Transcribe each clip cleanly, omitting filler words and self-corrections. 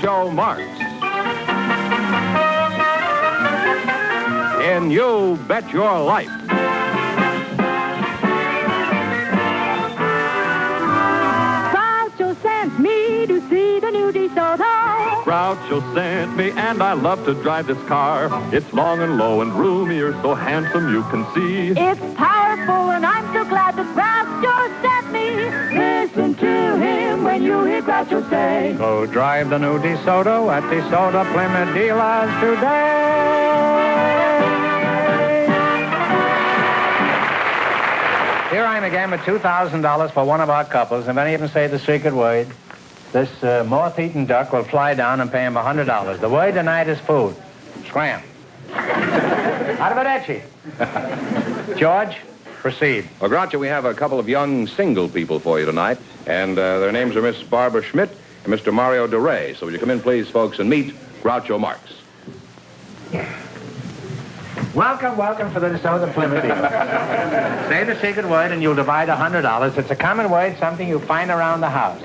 Groucho Marx. In You Bet Your Life. Groucho sent me to see the new DeSoto. Groucho sent me, and I love to drive this car. It's long and low and roomy, you're so handsome you can see. It's powerful, and I'm so glad that Groucho sent me. Listen to him when you hear Groucho say, Go drive the new DeSoto at DeSoto Plymouth dealers today. Here I am again with $2,000 for one of our couples. If any of them say the secret word, this moth-eaten duck will fly down and pay him $100. The word tonight is food. Scram. Arrivederci. George, proceed. Well, Groucho, we have a couple of young single people for you tonight, and their names are Miss Barbara Schmidt and Mr. Mario DeRay. So would you come in, please, folks, and meet Groucho Marx. Welcome for the DeSoto Plymouth dealer. Say the secret word and you'll divide $100. It's a common word, something you find around the house.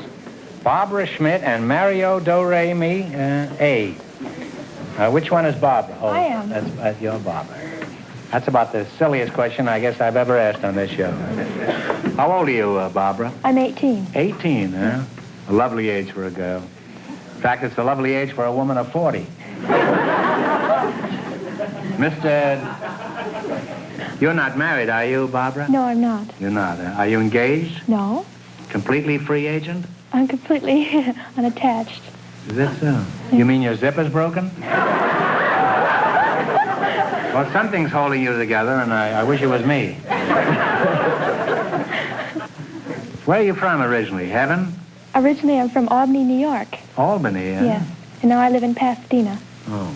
Barbara Schmidt and Mario Do-Re-Mi, A. Which one is Barbara? Oh, I am. That's your Barbara. That's about the silliest question I guess I've ever asked on this show. How old are you, Barbara? I'm 18. 18, huh? A lovely age for a girl. In fact, it's a lovely age for a woman of 40. You're not married, are you, Barbara? No, I'm not. You're not. Are you engaged? No, Completely free agent? I'm completely unattached. Is that so? You mean your zipper's broken? Well, something's holding you together, and I wish it was me. Where are you from originally? Heaven? Originally, I'm from Albany, New York. Albany, yeah? Yes. And now I live in Pasadena. Oh.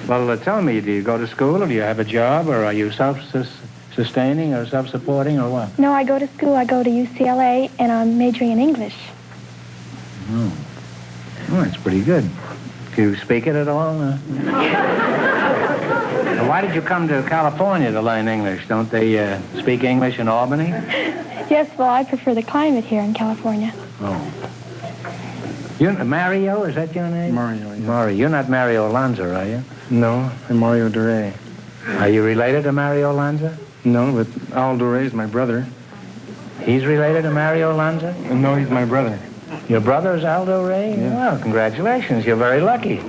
Well, tell me, do you go to school, or do you have a job, or are you self-sustaining or self-supporting, or what? No, I go to school. I go to UCLA, and I'm majoring in English. Oh. Oh, that's pretty good. Do you speak it at all? Now, why did you come to California to learn English? Don't they speak English in Albany? Yes, well, I prefer the climate here in California. Oh. Mario, is that your name? Mario, yeah. Mario. You're not Mario Lanza, are you? No, I'm Mario DeRay. Are you related to Mario Lanza? No, but Al DeRay is my brother. He's related to Mario Lanza? No, he's my brother. Your brother's Aldo Ray? Yeah. Well, congratulations. You're very lucky.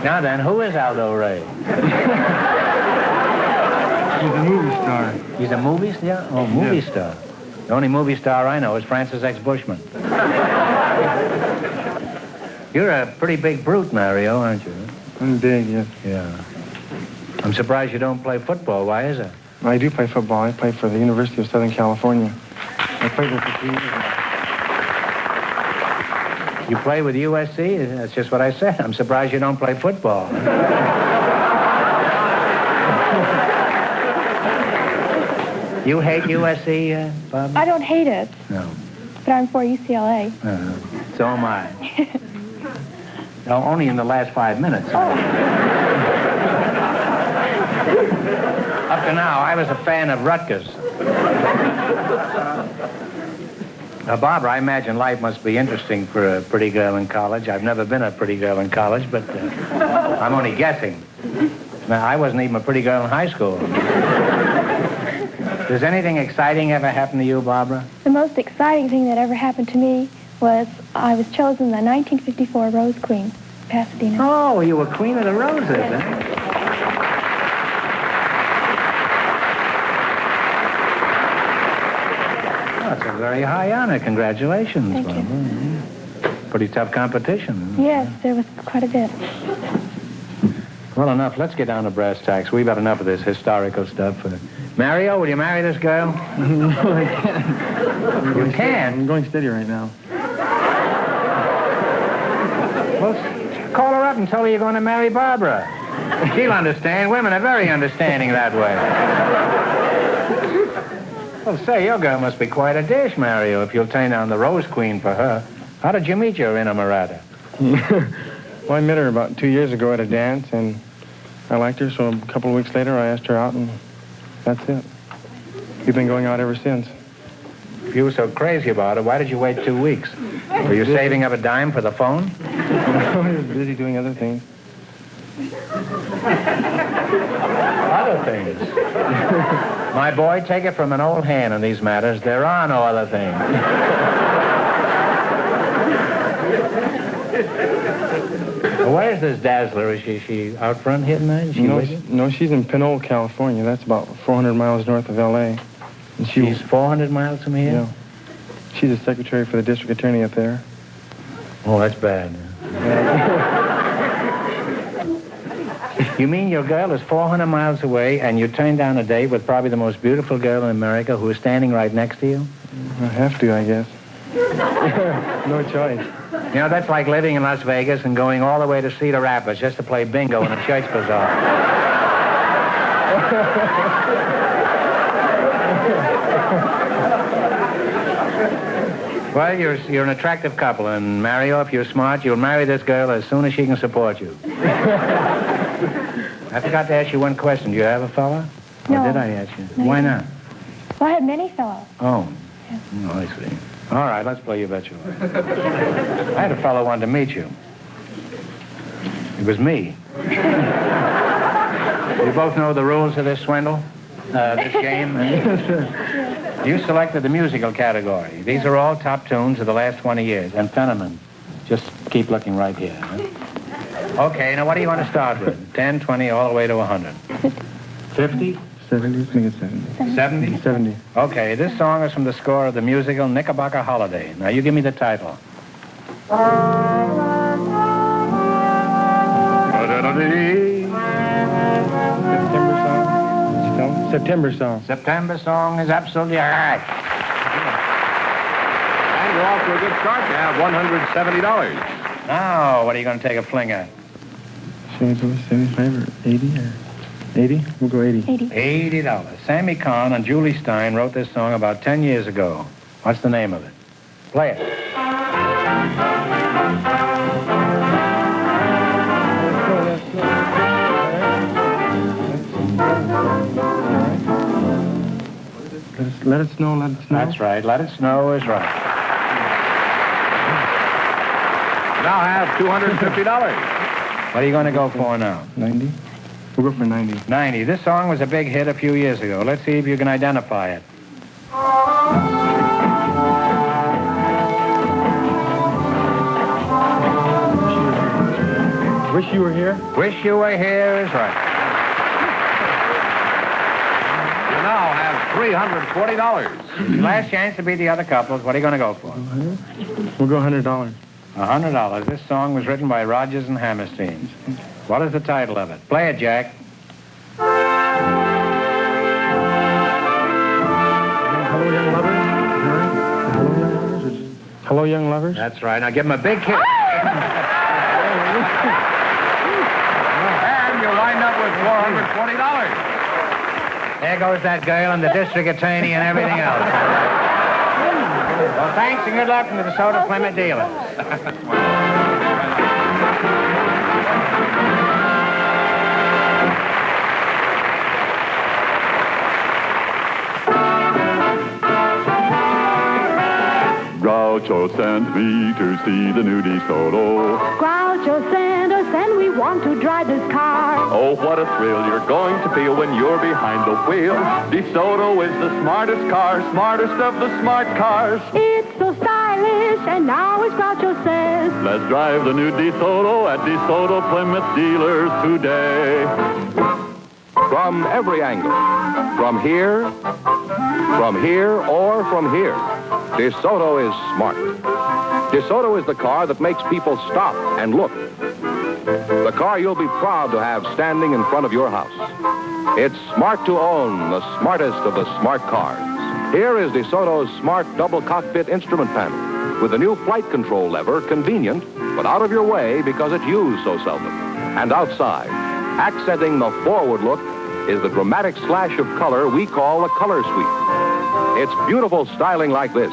Now then, who is Aldo Ray? He's a movie star. He's a movie star? Oh, movie star. The only movie star I know is Francis X. Bushman. You're a pretty big brute, Mario, aren't you? I'm big, yes. Yeah. I'm surprised you don't play football. Why is it? I do play football. I play for the University of Southern California. I played there for 3 years. You play with USC? That's just what I said. I'm surprised you don't play football. You hate USC, Bob? I don't hate it, No. but I'm for UCLA. So am I. No, only in the last 5 minutes. Up to now, I was a fan of Rutgers. Now, Barbara, I imagine life must be interesting for a pretty girl in college. I've never been a pretty girl in college, but I'm only guessing. Now, I wasn't even a pretty girl in high school. Does anything exciting ever happen to you, Barbara? The most exciting thing that ever happened to me was I was chosen the 1954 Rose Queen, Pasadena. Oh, you were Queen of the Roses, eh? Oh, that's a very high honor. Congratulations, Thank you. Barbara. Pretty tough competition. Yes, there was quite a bit. Well, enough. Let's get down to brass tacks. We've had enough of this historical stuff. Mario, will you marry this girl? No, I can't. You can? I'm going steady right now. Well, call her up and tell her you're going to marry Barbara. She'll understand. Women are very understanding that way. Well, say, your girl must be quite a dish, Mario, if you'll turn down the Rose Queen for her. How did you meet your inamorata? Well, I met her about 2 years ago at a dance, and I liked her, so a couple of weeks later I asked her out, and that's it. We've been going out ever since. If you were so crazy about it, why did you wait 2 weeks? Were you saving up a dime for the phone? I was busy doing other things. Other things. My boy, take it from an old hand in these matters. There are no other things. Well, where's this Dazzler? Is she out front here tonight? Is she with you? No, she's in Pinole, California. That's about 400 miles north of L.A. And She's 400 miles from here? Yeah. She's a secretary for the district attorney up there. Oh, that's bad. You mean your girl is 400 miles away and you turned down a date with probably the most beautiful girl in America who is standing right next to you? I have to, I guess. No choice. You know, that's like living in Las Vegas and going all the way to Cedar Rapids just to play bingo in a church bazaar. Well, you're an attractive couple, and Mario, if you're smart, you'll marry this girl as soon as she can support you. I forgot to ask you one question. Do you have a fella? No. Or did I ask you? No, Why you not? Well, I have many fellows. Oh. Oh, I see. All right, let's play You Bet Your Life. I had a fellow who wanted to meet you. It was me. You both know the rules of this swindle? This game? You selected the musical category. These are all top tunes of the last 20 years. And Fenneman, just keep looking right here. Huh? Okay, now what do you want to start with? 10, 20, all the way to 100? 50? 70, I think it's 70. 70? 70. Okay, this song is from the score of the musical Knickerbocker Holiday. Now, you give me the title. September song. September song is absolutely all right. And you're off to a good start. You have $170. Now, what are you going to take a fling at? Should we go 75 or 80 or 80? We'll go 80. 80. $80. Sammy Kahn and Julie Stein wrote this song about 10 years ago. What's the name of it? Play it. Let it snow, let it snow. That's right. Let It Snow is right. You now have $250. What are you going to go for now? 90? We'll go for 90. 90. This song was a big hit a few years ago. Let's see if you can identify it. Wish You Were Here? Wish You Were Here is right. You now have $340. Last chance to beat the other couples. What are you going to go for? We'll go $100. $100. This song was written by Rodgers and Hammerstein. What is the title of it? Play it, Jack. Hello, Young Lovers? Hello, Young Lovers? Or just Hello, Young Lovers? That's right. Now give him a big kiss. And you're lined up with $440. There goes that girl and the district attorney and everything else. Well, thanks and good luck from the DeSoto Plymouth dealers. Groucho sent me to see the new DeSoto. Groucho sent us and we want to drive his car. Oh, what a thrill you're going to feel when you're behind the wheel. DeSoto is the smartest car, smartest of the smart cars. It's so stylish, and now as Groucho says, Let's drive the new DeSoto at DeSoto Plymouth dealers today. From every angle. From here, or from here. DeSoto is smart. DeSoto is the car that makes people stop and look. The car you'll be proud to have standing in front of your house. It's smart to own, the smartest of the smart cars. Here is DeSoto's smart double cockpit instrument panel with a new flight control lever, convenient, but out of your way because it's used so seldom. And outside, accenting the forward look, is the dramatic slash of color we call a color sweep. It's beautiful styling like this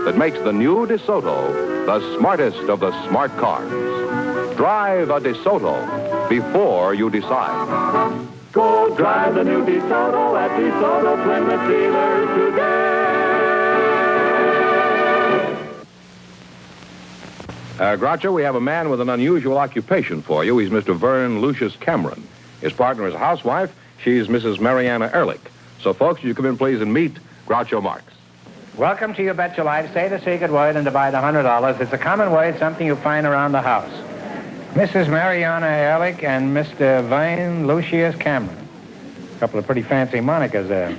that makes the new DeSoto the smartest of the smart cars. Drive a DeSoto before you decide. Go drive the new DeSoto at DeSoto Plymouth dealers today. Groucho, we have a man with an unusual occupation for you. He's Mr. Vern Lucius Cameron. His partner is a housewife. She's Mrs. Mariana Ehrlich. So, folks, you come in, please, and meet Groucho Marx. Welcome to You Bet Your Life. Say the secret word and divide $100. It's a common word, something you find around the house. Mrs. Mariana Ehrlich and Mr. Vern Lucius Cameron. A couple of pretty fancy monikers there.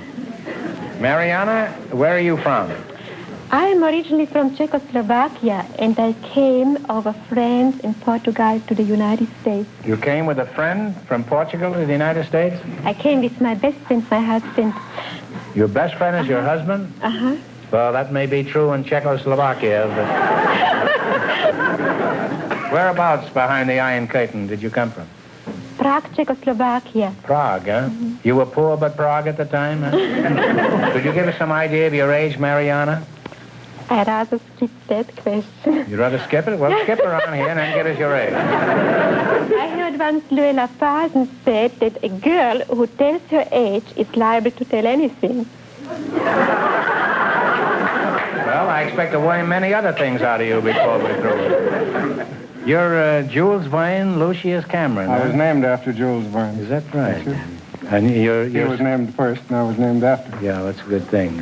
Mariana, where are you from? I am originally from Czechoslovakia, and I came over France and Portugal to the United States. You came with a friend from Portugal to the United States? I came with my best friend, my husband. Your best friend is your husband? Uh-huh. Well, that may be true in Czechoslovakia, but... Whereabouts behind the Iron Curtain did you come from? Prague, Czechoslovakia. Prague, huh? You were poor but Prague at the time, huh? Could you give us some idea of your age, Mariana? I rather skip that question. You'd rather skip it? Well, skip around here and then give us your age. I heard once Luella Parsons said that a girl who tells her age is liable to tell anything. Well, I expect to learn many other things out of you before we're through. You're Jules Vern Lucius Cameron, I huh? was named after Jules Verne. Is that right? Yes, sir. And you're... He was named first, and I was named after. Yeah, that's a good thing.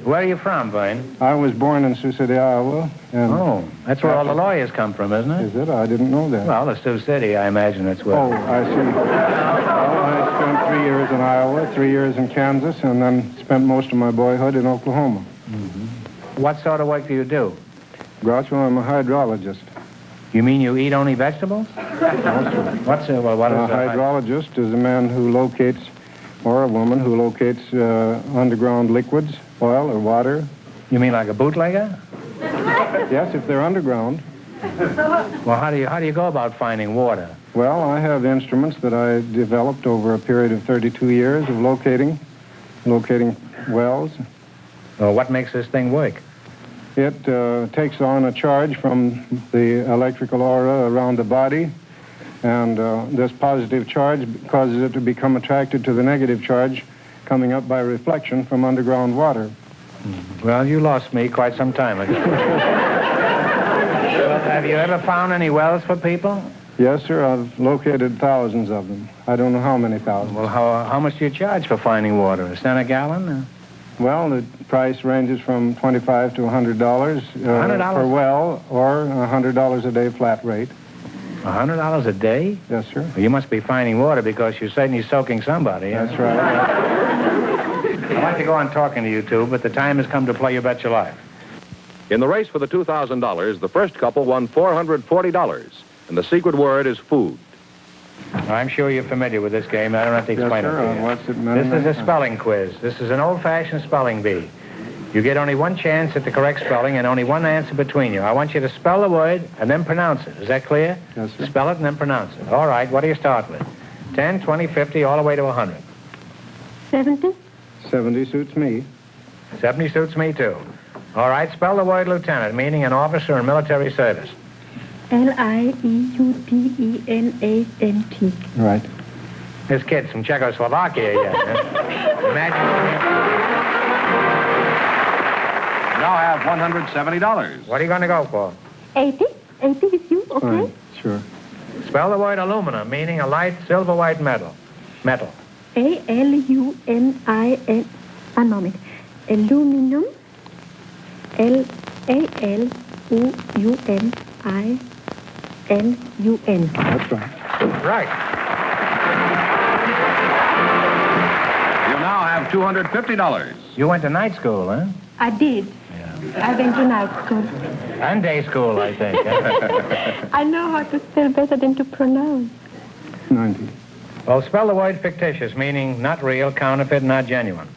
Where are you from, Vern? I was born in Sioux City, Iowa. And Oh, that's where all the lawyers come from, isn't it? Is it? I didn't know that. Well, the Sioux City, I imagine that's where... Oh, I see. Well, I spent 3 years in Iowa, 3 years in Kansas, and then spent most of my boyhood in Oklahoma. What sort of work do you do? Groucho, I'm a hydrologist. You mean you eat only vegetables? What is A a hydrologist is a man who locates, or a woman who locates underground liquids, oil or water. You mean like a bootlegger? Yes, if they're underground. Well, how do you go about finding water? Well, I have instruments that I developed over a period of 32 years of locating wells. Well, what makes this thing work? It takes on a charge from the electrical aura around the body, and this positive charge causes it to become attracted to the negative charge coming up by reflection from underground water. Well, you lost me quite some time ago. Well, have you ever found any wells for people? Yes, sir. I've located thousands of them. I don't know how many thousands. Well, how much do you charge for finding water? A cent a gallon? Well, the price ranges from $25 to $100 $100? per well, or $100 a day flat rate. $100 a day? Yes, sir. Well, you must be finding water because you're certainly soaking somebody. Huh? That's right. I'd like to go on talking to you two, but the time has come to play You Bet Your Life. In the race for the $2,000, the first couple won $440, and the secret word is food. I'm sure you're familiar with this game. I don't have to explain Yes, sir. it to I've you. watched it many, This many is a times. spelling quiz. This is an old-fashioned spelling bee. You get only one chance at the correct spelling and only one answer between you. I want you to spell the word and then pronounce it. Is that clear? Yes, sir. Spell it and then pronounce it. All right, what do you start with? 10, 20, 50, all the way to 100. 70? 70 suits me. 70 suits me, too. All right, spell the word lieutenant, meaning an officer in military service. Lieutenant. Right. This kid's from Czechoslovakia, yeah. Imagine... Now have $170. What are you going to go for? 80? 80 with you, okay? Fine. Sure. Spell the word aluminum, meaning a light silver-white metal. Metal. A-L-U-M-I-N... One moment. Aluminum. L-A-L-U-M-I-N-U-N. That's right. Right. You now have $250. You went to night school, huh? I did. I went to night school. And day school, I think. I know how to spell better than to pronounce. 90. Well, spell the word fictitious, meaning not real, counterfeit, not genuine.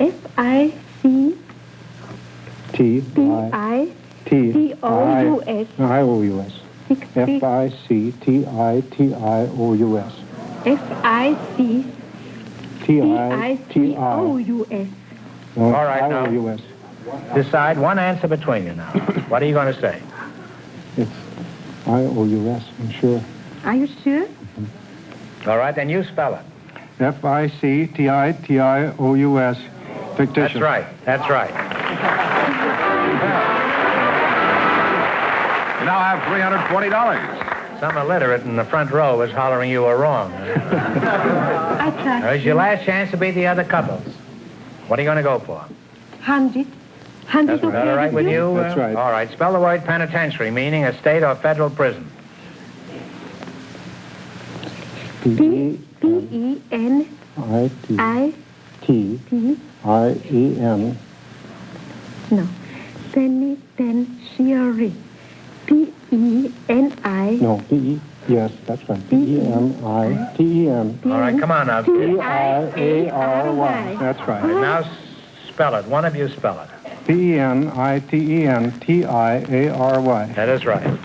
F-I-C... T-I... T-O-U-S. I-O-U-S. F-I-C-T-I-T-I-O-U-S. F-I-C... T-I-T-I-O-U-S. All right, now. I-O-U-S. Decide one answer between you now. What are you going to say? It's I-O-U-S, I'm sure. Are you sure? All right, then you spell it. F-I-C-T-I-T-I-O-U-S. Fictitious. That's right. That's right. $340. Some illiterate in the front row was hollering you were wrong. I trust There's your last chance to beat the other couples. What are you going to go for? 100. 100 Is that all right with you? That's right. All right. Spell the word penitentiary, meaning a state or federal prison. P-E-N-I-T-I-E-N. No. Penitentiary. P-E-N-I. No, P-E. Yes, that's right. P-E-N-I-T-E-N. All right, come on now. T-I-A-R-Y. That's right. Now spell it. One of you spell it. P-E-N-I-T-E-N-T-I-A-R-Y. That is right. And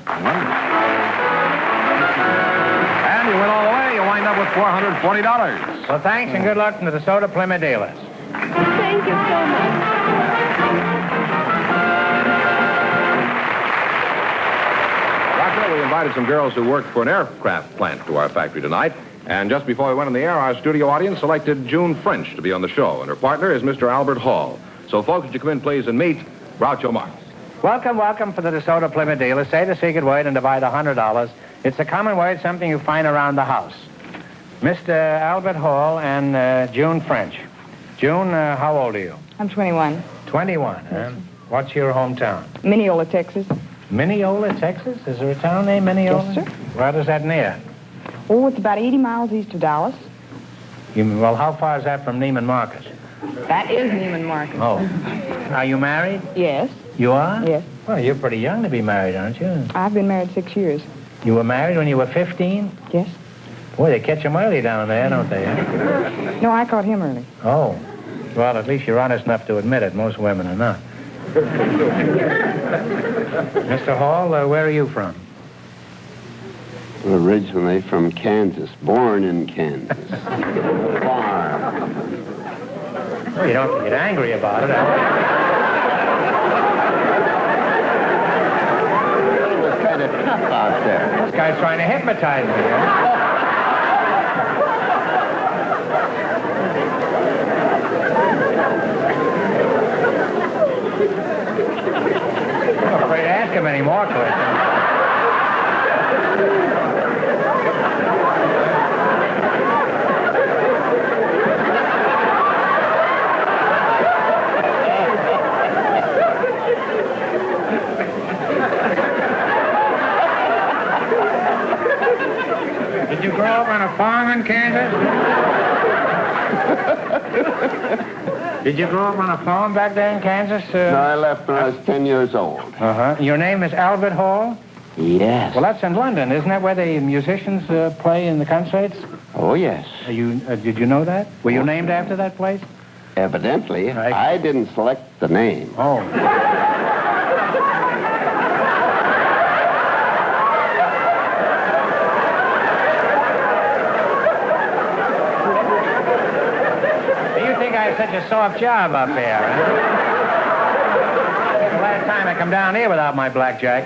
you win all the way. You wind up with $440. Well, thanks and good luck to the DeSoto Plymouth dealers. Thank you so much. Doctor, we invited some girls who worked for an aircraft plant to our factory tonight. And just before we went on the air, our studio audience selected June French to be on the show. And her partner is Mr. Albert Hall. So, folks, would you come in, please, and meet Groucho Marx. Welcome, welcome for the DeSoto Plymouth dealers. Say the secret word and divide $100. It's a common word, something you find around the house. Mr. Albert Hall and June French. June, how old are you? I'm 21. 21, huh? What's your hometown? Mineola, Texas. Mineola, Texas? Is there a town named Mineola? Yes, sir. Where is that near? Oh, it's about 80 miles east of Dallas. Well, how far is that from Neiman Marcus? That is Neiman Marcus. Oh. Are you married? Yes, You are? yes. Well, you're pretty young to be married, aren't you? I've been married 6 years. You were married when you were 15? Yes. Boy, they catch them early down there, don't they? Huh? No, I caught him early. Oh. Well, at least you're honest enough to admit it. Most women are not. Mr. Hall, where are you from? Originally from Kansas, born in Kansas. Farm. Well, you don't have to get angry about it. It was kind of tough out there. This guy's trying to hypnotize me. Huh? I'm afraid to ask him any more questions. Did you grow up on a farm in Kansas? Did you grow up on a farm back there in Kansas? No, I left when I was 10 years old. Uh-huh. Your name is Albert Hall? Yes. Well, that's in London. Isn't that where the musicians play in the concerts? Oh, yes. Did you know that? Were you named after that place? Evidently, Right. I didn't select the name. Oh. You think I have such a soft job up here, huh? The last time I come down here without my blackjack.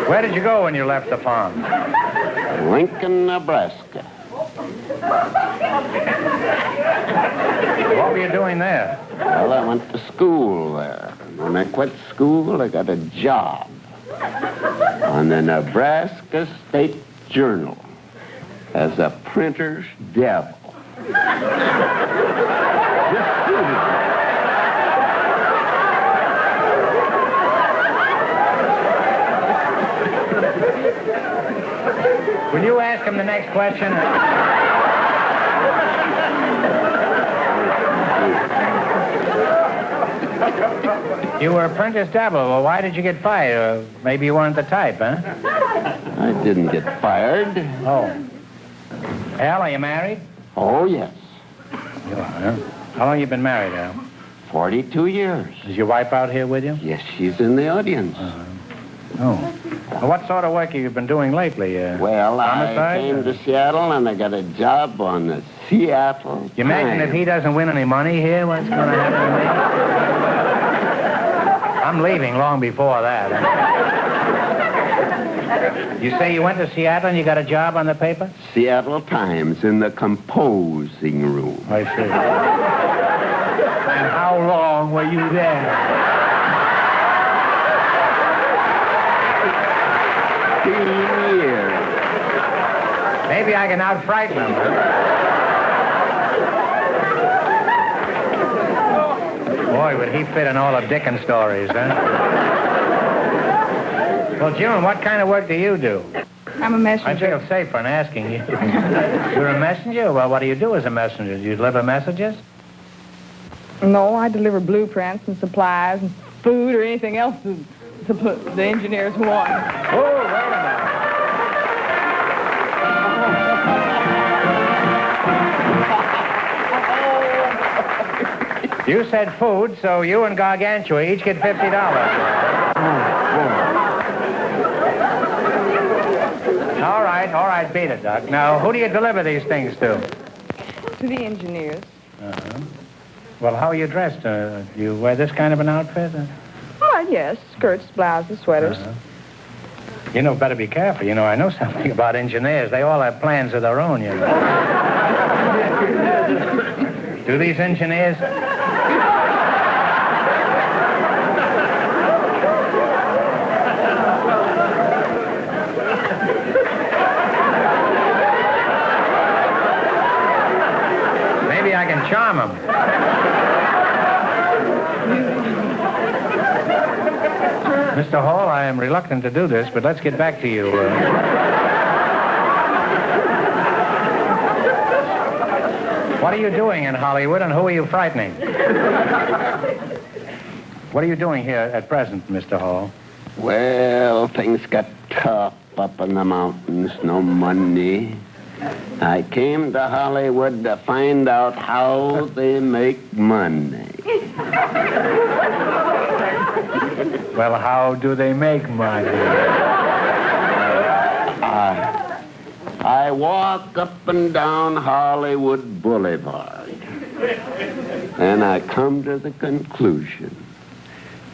Where did you go when you left the farm? Lincoln, Nebraska. What were you doing there? Well, I went to school there. When I quit school, I got a job on the Nebraska State Journal as a printer's devil. Will you ask him the next question? You were apprentice devil. Well, why did you get fired? Maybe you weren't the type, huh? I didn't get fired. Oh. Al, are you married? Oh, yes. You are, huh? How long you been married, Al? 42 years. Is your wife out here with you? Yes, she's in the audience. Oh. Well, what sort of work have you been doing lately? Well, I homicide? came to Seattle and I got a job on the Seattle You imagine Times. if he doesn't win any money here, what's going to happen to me? I'm leaving long before that. You say you went to Seattle and you got a job on the paper? Seattle Times in the composing room. I see. And how long were you there? 15 years. Maybe I can out-frighten him. Boy, would he fit in all of Dickens' stories, huh? Well, June, what kind of work do you do? I'm a I messenger. feel safer in asking you. You're a messenger? Well, what do you do as a messenger? Do you deliver messages? No, I deliver blueprints and supplies and food or anything else the engineers want. Oh, wait a minute. You said food, so you and Gargantua each get $50. All right, beat it, Doc. Now, who do you deliver these things to? To the engineers. Well, how are you dressed? Do you wear this kind of an outfit? Well, yes, skirts, blouses, sweaters. You know, better be careful. You know, I know something about engineers. They all have plans of their own, you know. Do these engineers? Maybe I can charm them. Mr. Hall, I am reluctant to do this, but let's get back to you. What are you doing in Hollywood, and who are you frightening? What are you doing here at present, Mr. Hall? Well, things got tough up in the mountains, no money. I came to Hollywood to find out how they make money. Well, how do they make money? I walk up and down Hollywood Boulevard, and I come to the conclusion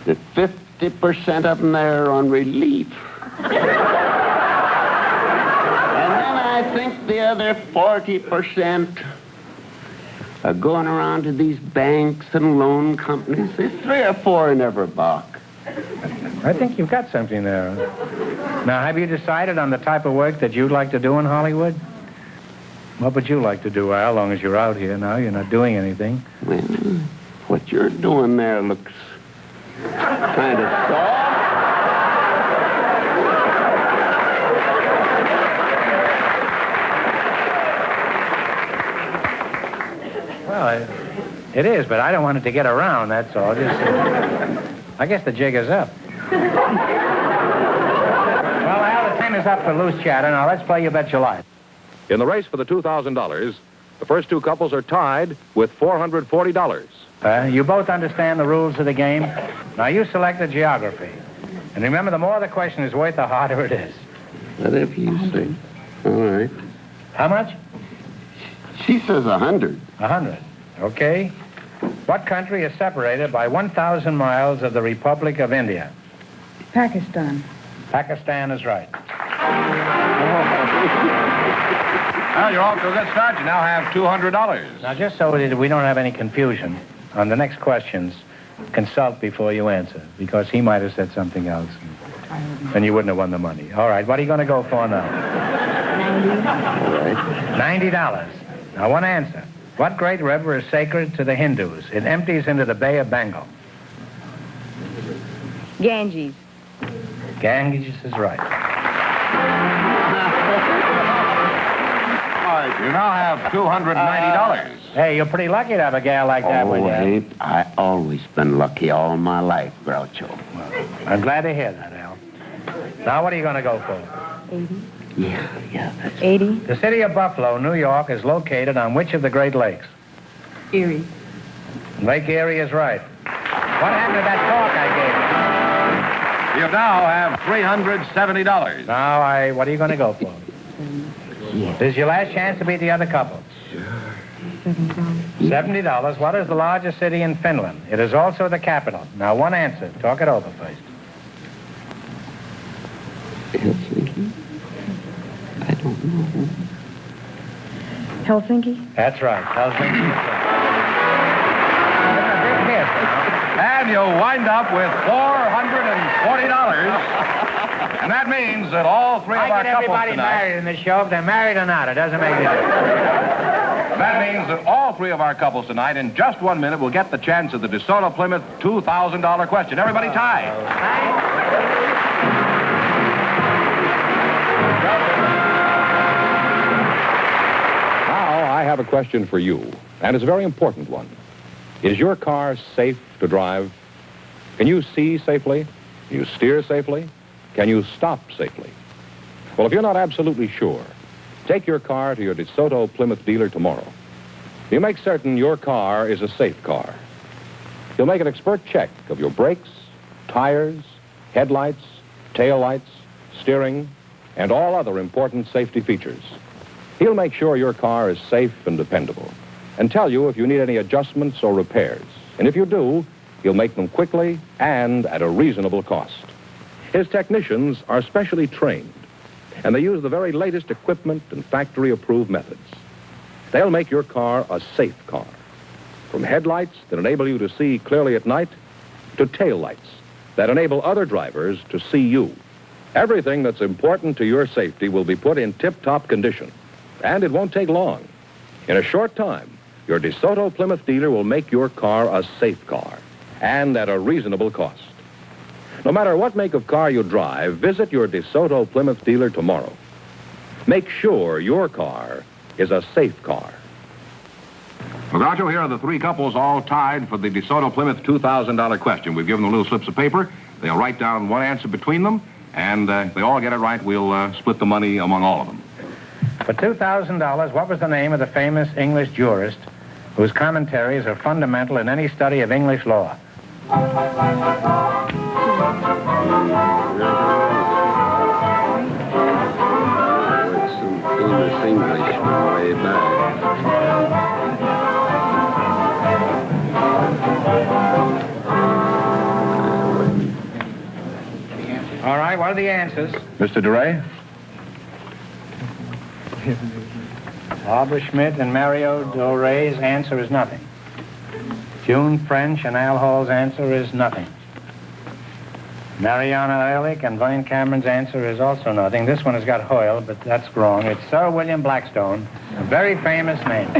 that 50% of them there are on relief. And then I think the other 40% are going around to these banks and loan companies. There's 3 or 4 in every box. I think you've got something there. Now, have you decided on the type of work that you'd like to do in Hollywood? What would you like to do, Al, long as you're out here now? You're not doing anything. Well, what you're doing there looks kind of soft. Well, it is, but I don't want it to get around, that's all. Just, I guess the jig is up. Well, Al, the time is up for loose chatter. Now, let's play You Bet Your Life. In the race for the $2,000, the first 2 couples are tied with $440. You both understand the rules of the game. Now, you select the geography. And remember, the more the question is worth, the harder it is. Whatever you say. All right. How much? She says 100. 100. Okay. What country is separated by 1,000 miles of the Republic of India? Pakistan. Pakistan is right. Well, you're off to a good start. You now have $200. Now, just so that we don't have any confusion, on the next questions, consult before you answer, because he might have said something else, and you wouldn't have won the money. All right, what are you going to go for now? $90. Now, one answer. What great river is sacred to the Hindus? It empties into the Bay of Bengal. Ganges. Ganges is right. You now have $290. Hey, you're pretty lucky to have a gal like that with you. Ain't I always been lucky all my life, Groucho. I'm glad to hear that, Al. Now, what are you going to go for? 80. Yeah, that's 80. The city of Buffalo, New York, is located on which of the Great Lakes? Erie. Lake Erie is right. What happened to that talk I gave You now have $370. you? Now, what are you going to go for? This is your last chance to beat the other couple. $70. What is the largest city in Finland? It is also the capital. Now, one answer. Talk it over first. Helsinki. I don't know. Helsinki. That's right. Helsinki is right. Give him a big kiss, now. And you'll wind up with $440. And that means that all three of I our get couples everybody tonight... married in this show. If they're married or not, it doesn't make any difference. That means that all three of our couples tonight, in just 1 minute, will get the chance of the DeSoto Plymouth $2,000 question. Everybody tied. Now, I have a question for you, and it's a very important one. Is your car safe to drive? Can you see safely? Can you steer safely? Can you stop safely? Well, if you're not absolutely sure, take your car to your DeSoto Plymouth dealer tomorrow. You make certain your car is a safe car. You'll make an expert check of your brakes, tires, headlights, taillights, steering, and all other important safety features. He'll make sure your car is safe and dependable and tell you if you need any adjustments or repairs. And if you do, he'll make them quickly and at a reasonable cost. His technicians are specially trained, and they use the very latest equipment and factory-approved methods. They'll make your car a safe car, from headlights that enable you to see clearly at night to taillights that enable other drivers to see you. Everything that's important to your safety will be put in tip-top condition, and it won't take long. In a short time, your DeSoto Plymouth dealer will make your car a safe car, and at a reasonable cost. No matter what make of car you drive, visit your DeSoto Plymouth dealer tomorrow. Make sure your car is a safe car. Well, Groucho, here are the three couples all tied for the DeSoto Plymouth $2,000 question. We've given them little slips of paper. They'll write down one answer between them, and if they all get it right, we'll split the money among all of them. For $2,000, what was the name of the famous English jurist whose commentaries are fundamental in any study of English law? Famous Englishman way back. All right, what are the answers? Mr. DeRay? Barbara Schmidt and Mario Doray's answer is nothing. June French and Al Hall's answer is nothing. Mariana Ehrlich and Vine Cameron's answer is also nothing. This one has got Hoyle, but that's wrong. It's Sir William Blackstone, a very famous name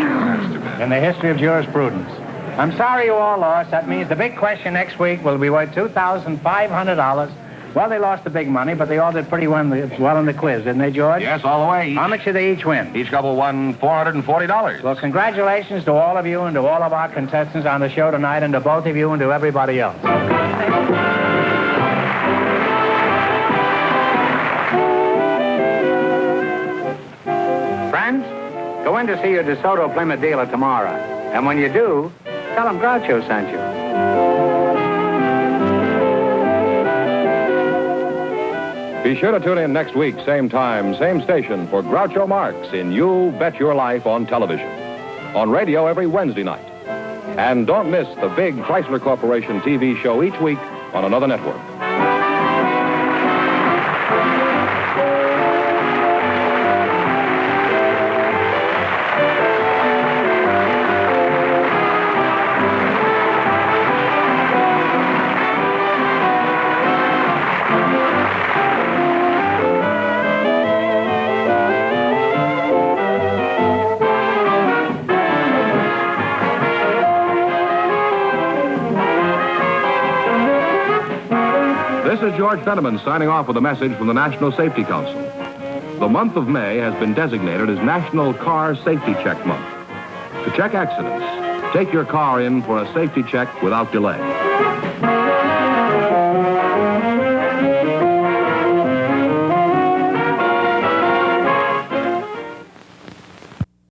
in the history of jurisprudence. I'm sorry you all lost. That means the big question next week will be worth $2,500. Well, they lost the big money, but they all did pretty well in the quiz, didn't they, George? Yes, all the way. How much did they each win? Each couple won $440. Well, congratulations to all of you and to all of our contestants on the show tonight, and to both of you and to everybody else. Friends, go in to see your DeSoto Plymouth dealer tomorrow. And when you do, tell him Groucho sent you. Be sure to tune in next week, same time, same station, for Groucho Marx in You Bet Your Life on television. On radio every Wednesday night. And don't miss the big Chrysler Corporation TV show each week on another network. This is George Fenneman signing off with a message from the National Safety Council. The month of May has been designated as National Car Safety Check Month. To check accidents, take your car in for a safety check without delay.